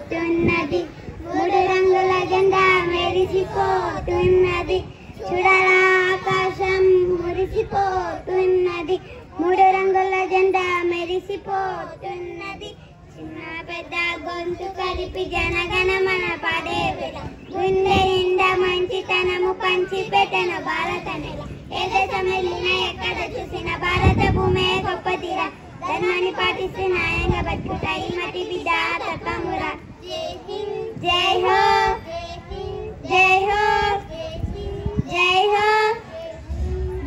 మురిసిపోతున్నది మూడు రంగుల జెండా మెరిసిపోతున్నది చూడరా ఆకాశం మురిసిపోతున్నది మూడు రంగుల జెండా మెరిసిపోతున్నది చిన్న పెద్ద గొంతు కలిపి జనగణమన పాడే గుండె నిండా మంచితనము పంచి పెట్టిన భారత నెల ఏ దేశం వెళ్ళినా ఎక్కడ చూసిన భారత భూమే గొప్ప తీర ధర్మాన్ని పాటిస్తే న్యాయంగా బతుకుతాయి మటి బిడ్డ తప్పమురా జై హో జై హో జై హో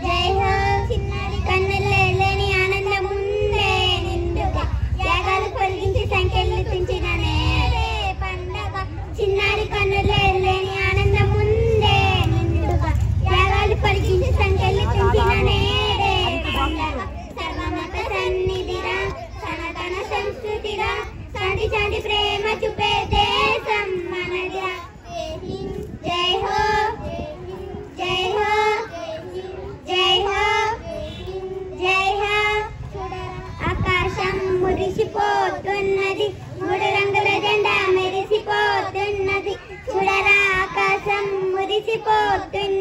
జై హో చిన్నారి కన్నుల్లో లేని ఆనందం ఉందే నిండుగా త్యాగాలు పొలిగించి సంఖ్యలు తుంచిన నేడే పండగ చిన్నారి కన్నుల్లో లేని ఆనందం ఉందే నిండుగా త్యాగాలు పొలిగించి సంఖ్యలు తుంచిన నేడే పండగ సర్వమత సన్నిధిరా సనాతన సంస్కృతిరా శాంతి శాంతి ప్రేమ చూపే దేశం మనదిరా జై హో జై హో జై హో జై హో ఆకాశం మురిసిపోతున్నది మూడు రంగుల జెండా మెరిసిపోతున్నది చూడరా ఆకాశం మురిసిపోతున్నది